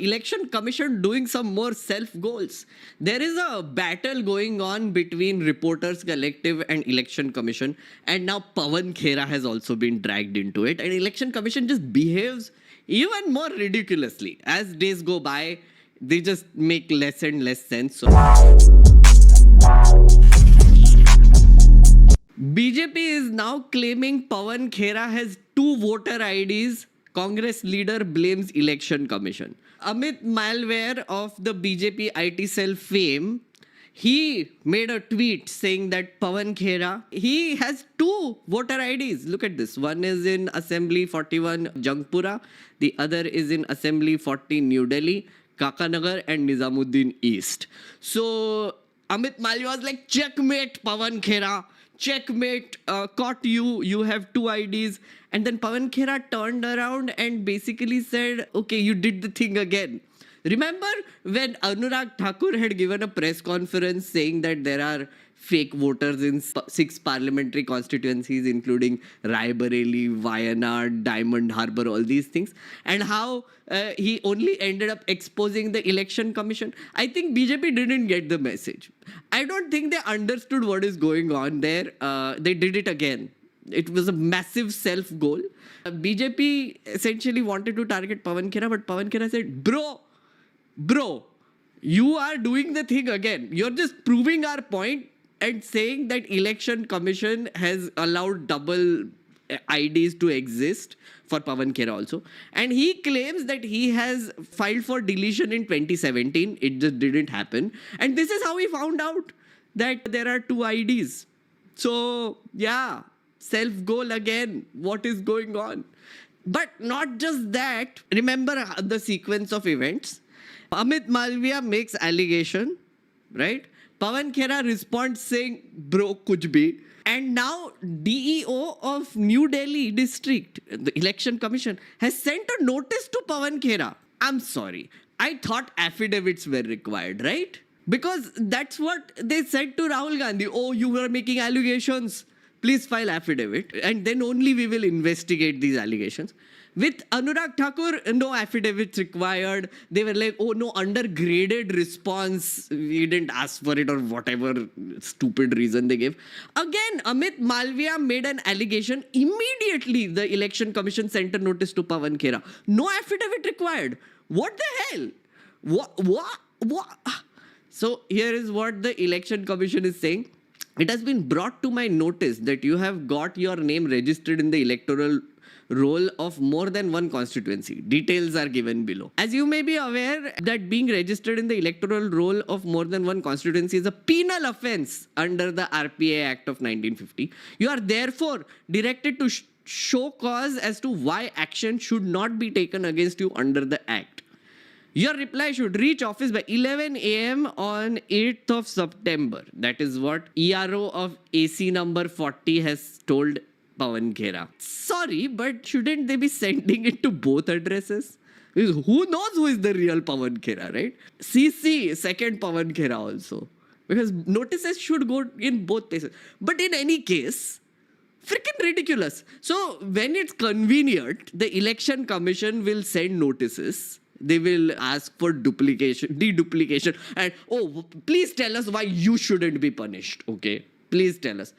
Election Commission doing some more self goals. There is a battle going on between Reporters Collective and Election Commission, and now Pawan Khera has also been dragged into it. And Election Commission just behaves even more ridiculously as days go by. They just make less and less sense. So BJP is now claiming Pawan Khera has 2 voter IDs. Congress leader blames Election Commission. Amit Malware of the BJP IT cell fame, he made a tweet saying that Pawan Khera, he has 2 voter IDs. Look at this. One is in Assembly 41 Jangpura. The other is in Assembly 40 New Delhi, Kakanagar and Nizamuddin East. So Amit Malware was like, checkmate Pawan Khera. Checkmate, caught you. You have 2 IDs. And then Pawan Khera turned around and basically said, okay, you did the thing again. Remember when Anurag Thakur had given a press conference saying that there are fake voters in 6 parliamentary constituencies, including Rai Bareli, Wayanad, Diamond Harbour, all these things, and how he only ended up exposing the Election Commission? I think BJP didn't get the message. I don't think they understood what is going on there. They did it again. It was a massive self-goal. BJP essentially wanted to target Pawan Khera, but Pawan Khera said, bro, you are doing the thing again. You're just proving our point and saying that Election Commission has allowed double IDs to exist for Pawan Khera also. And he claims that he has filed for deletion in 2017. It just didn't happen. And this is how he found out that there are 2 IDs. So, yeah, self-goal again. What is going on? But not just that. Remember the sequence of events. Amit Malviya makes allegation, right? Pawan Khera responds saying, bro, kuch bhi. And now DEO of New Delhi district, the Election Commission, has sent a notice to Pawan Khera. I'm sorry. I thought affidavits were required, right? Because that's what they said to Rahul Gandhi. Oh, you were making allegations. Please file affidavit. And then only we will investigate these allegations. With Anurag Thakur, no affidavits required. They were like, oh no, undergraded response. We didn't ask for it or whatever stupid reason they gave. Again, Amit Malviya made an allegation. Immediately, the Election Commission sent a notice to Pawan Khera. No affidavit required. What the hell? What? So here is what the Election Commission is saying. It has been brought to my notice that you have got your name registered in the electoral roll of more than 1 constituency. Details are given below. As you may be aware that being registered in the electoral roll of more than 1 constituency is a penal offence under the RPA Act of 1950. You are therefore directed to show cause as to why action should not be taken against you under the Act. Your reply should reach office by 11 a.m. on 8th of September. That is what ERO of AC number 40 has told Pawan Khera. Sorry, but shouldn't they be sending it to both addresses? Because who knows who is the real Pawan Khera, right? CC, second Pawan Khera also. Because notices should go in both places. But in any case, freaking ridiculous. So when it's convenient, the Election Commission will send notices. They will ask for duplication, deduplication, and oh, please tell us why you shouldn't be punished. Okay, please tell us.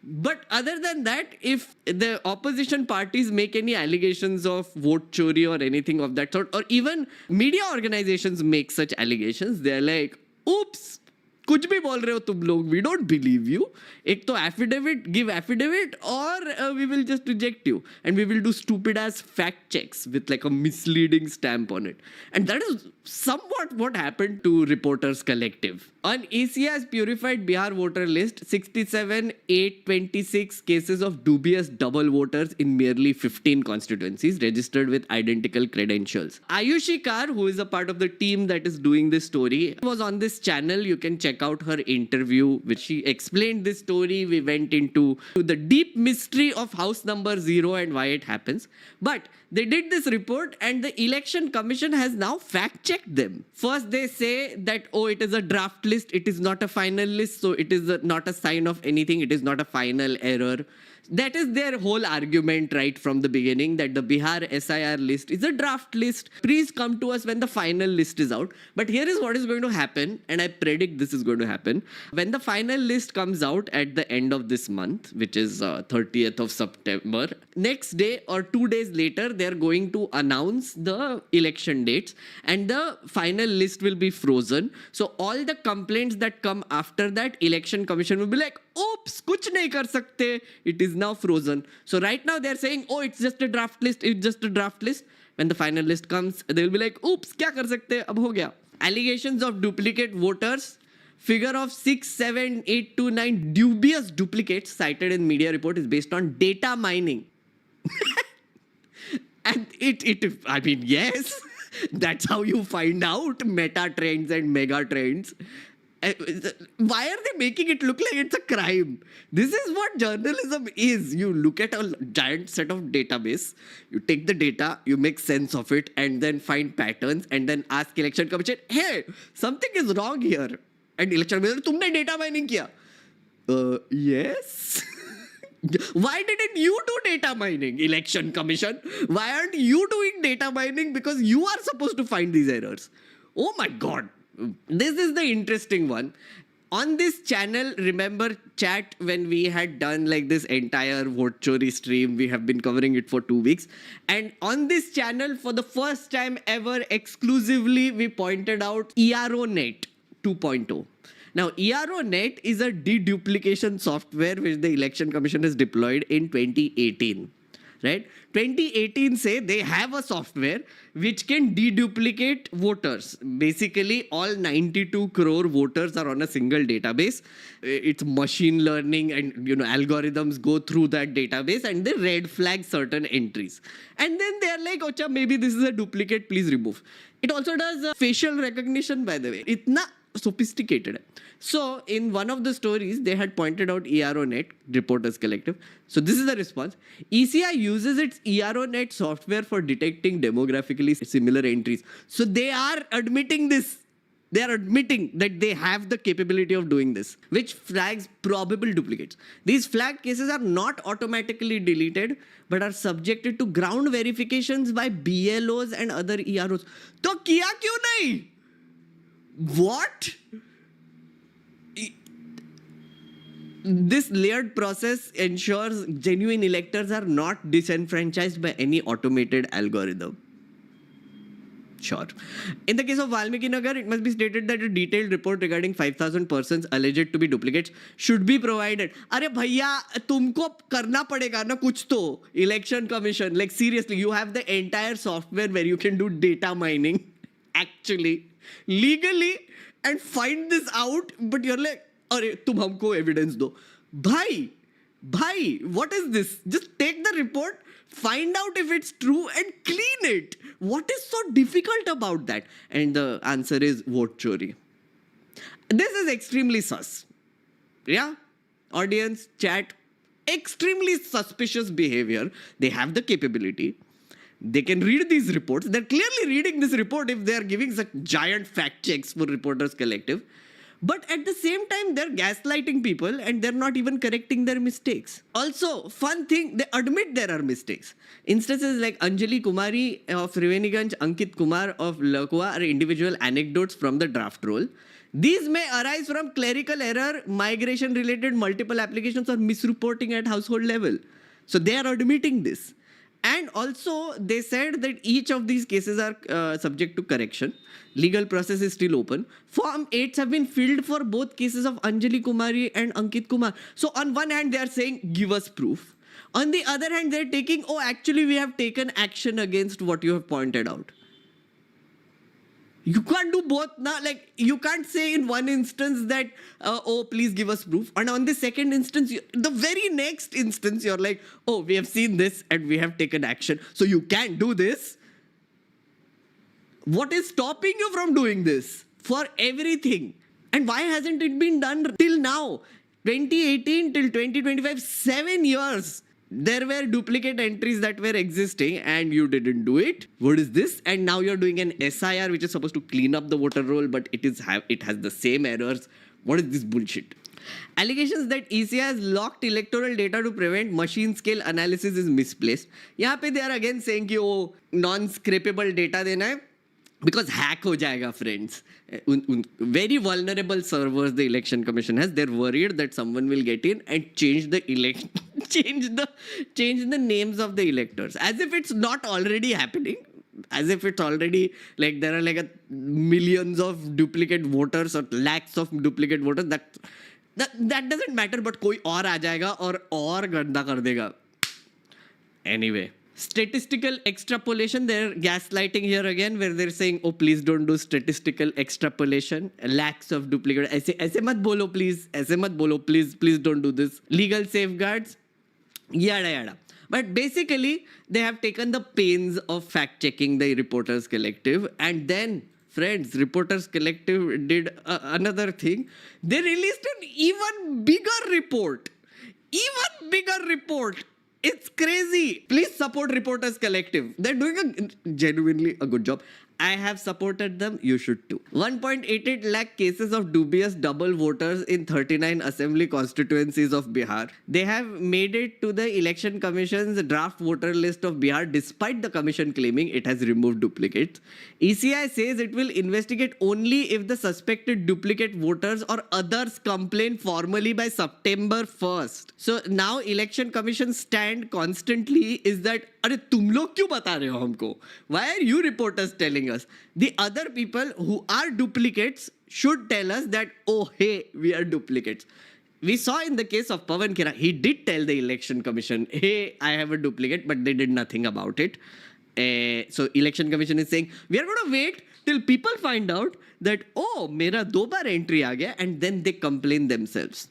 But other than that, if the opposition parties make any allegations of vote chori or anything of that sort, or even media organizations make such allegations, they're like, oops, कुछ भी बोल रहे हो तुम लोग, we don't believe you. एक तो affidavit, give affidavit, or we will just reject you. And we will do stupid ass fact checks with like a misleading stamp on it. And that is somewhat what happened to Reporters Collective. On ACI's purified Bihar voter list, 67,826 cases of dubious double voters in merely 15 constituencies registered with identical credentials. Ayushi Kar, who is a part of the team that is doing this story, was on this channel. You can check out her interview, which she explained this story. We went into the deep mystery of house number 0 and why it happens. But they did this report and the Election Commission has now fact-checked them. First, they say that, oh, it is a draft list. It is not a final list. So it is not a sign of anything. It is not a final error. That is their whole argument right from the beginning, that the Bihar SIR list is a draft list. Please come to us when the final list is out. But here is what is going to happen, and I predict this is going to happen. When the final list comes out at the end of this month, which is 30th of September, next day or 2 days later, they're going to announce the election dates and the final list will be frozen. So all the complaints that come after that, Election Commission will be like, oops, kuch nahi kar sakte. It is now frozen. So right now they're saying, oh, it's just a draft list. It's just a draft list. When the final list comes, they'll be like, oops, kya kar sakte? Ab ho gaya. Allegations of duplicate voters. Figure of 6, 7, 8 to 9 dubious duplicates cited in media report is based on data mining. And I mean, yes, that's how you find out meta trends and mega trends. Why are they making it look like it's a crime? This is what journalism is. You look at a giant set of database, you take the data, you make sense of it, and then find patterns, and then ask Election Commission, hey, something is wrong here. And Election Commission, तुमने data mining किया? Yes. Why didn't you do data mining, Election Commission? Why aren't you doing data mining? Because you are supposed to find these errors. Oh my God. This is the interesting one. On this channel, remember chat, when we had done like this entire vote chori stream, we have been covering it for 2 weeks. And on this channel, for the first time ever, exclusively, we pointed out ERONet 2.0. Now, ERONet is a deduplication software which the Election Commission has deployed in 2018. Right? 2018 say they have a software which can deduplicate voters. Basically, all 92 crore voters are on a single database. It's machine learning and algorithms go through that database and they red flag certain entries. And then they're like, "Ocha, maybe this is a duplicate, please remove." It also does facial recognition, by the way. Itna sophisticated. So in one of the stories, they had pointed out ERONet, Reporters Collective. So this is the response. ECI uses its ERONet software for detecting demographically similar entries. So they are admitting this. They are admitting that they have the capability of doing this, which flags probable duplicates. These flagged cases are not automatically deleted, but are subjected to ground verifications by BLOs and other EROs. तो किया क्यों नहीं? What? This layered process ensures genuine electors are not disenfranchised by any automated algorithm. Sure. In the case of Valmiki Nagar, it must be stated that a detailed report regarding 5,000 persons alleged to be duplicates should be provided. अरे भैया, तुमको करना पड़ेगा ना कुछ तो. Election Commission, like seriously, you have the entire software where you can do data mining, actually, legally, and find this out, but you're like, अरे तुम हमको evidence दो. भाई, what is this? Just take the report, find out if it's true and clean it. What is so difficult about that? And the answer is vote chori. This is extremely sus. Yeah? Audience, chat, extremely suspicious behavior. They have the capability. They can read these reports. They're clearly reading this report if they're giving such giant fact checks for Reporters Collective. But at the same time, they're gaslighting people and they're not even correcting their mistakes. Also, fun thing, they admit there are mistakes. Instances like Anjali Kumari of Triveniganj, Ankit Kumar of Lakwa are individual anecdotes from the draft roll. These may arise from clerical error, migration-related multiple applications, or misreporting at household level. So they are admitting this. And also, they said that each of these cases are subject to correction. Legal process is still open. Form 8s have been filled for both cases of Anjali Kumari and Ankit Kumar. So on one hand, they are saying, give us proof. On the other hand, they're taking, oh, actually, we have taken action against what you have pointed out. You can't do both now. Like, you can't say in one instance that, oh, please give us proof. And on the second instance, the very next instance, you're like, oh, we have seen this and we have taken action. So you can't do this. What is stopping you from doing this for everything? And why hasn't it been done till now? 2018 till 2025, 7 years. There were duplicate entries that were existing and you didn't do it. What is this? And now you're doing an SIR which is supposed to clean up the voter roll, but it has the same errors. What is this bullshit? Allegations that ECI has locked electoral data to prevent machine scale analysis is misplaced. यहाँ पे they are again saying कि वो non-scrapable data देना है because hack हो जाएगा friends. Very vulnerable servers the election commission has. They're worried that someone will get in and change the election, change the names of the electors as if it's not already happening. As if it's already like there are like millions of duplicate voters or lakhs of duplicate voters. That doesn't matter, but कोई और आ जाएगा और गंदा कर देगा. Anyway, statistical extrapolation, they're gaslighting here again where they're saying, oh, please don't do statistical extrapolation. Lakhs of duplicate. ऐसे मत बोलो please. ऐसे मत बोलो please don't do this. Legal safeguards, yada yada. But basically, they have taken the pains of fact-checking the Reporters Collective. And then, friends, Reporters Collective did another thing. They released an even bigger report. Even bigger report. It's crazy. Please support Reporters Collective. They're doing genuinely a good job. I have supported them. You should too. 1.88 lakh cases of dubious double voters in 39 assembly constituencies of Bihar. They have made it to the Election Commission's draft voter list of Bihar despite the commission claiming it has removed duplicates. ECI says it will investigate only if the suspected duplicate voters or others complain formally by September 1st. So now Election Commission stand constantly is that अरे तुम लोग क्यों बता रहे हो हमको? Why are you reporters telling us? The other people who are duplicates should tell us that, oh, hey, we are duplicates. We saw in the case of Pawan Khera, he did tell the election commission, hey, I have a duplicate, but they did nothing about it. So election commission is saying, we are going to wait till people find out that, oh, mera 2 baar entry aa gaya, and then they complain themselves.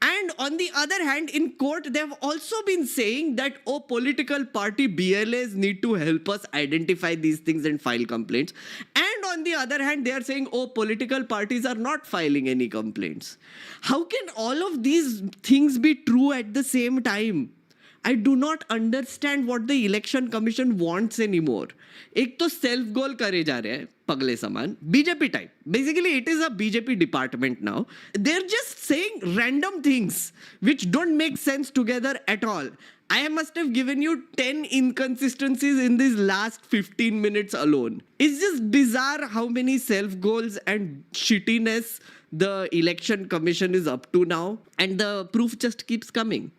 And on the other hand, in court, they have also been saying that, oh, political party BLAs need to help us identify these things and file complaints. And on the other hand, they are saying, oh, political parties are not filing any complaints. How can all of these things be true at the same time? I do not understand what the election commission wants anymore. एक तो self goal करे जा रहे हैं पगले समान BJP type. Basically, it is a BJP department now. They're just saying random things which don't make sense together at all. I must have given you 10 inconsistencies in these last 15 minutes alone. It's just bizarre how many self goals and shittiness the election commission is up to now, and the proof just keeps coming.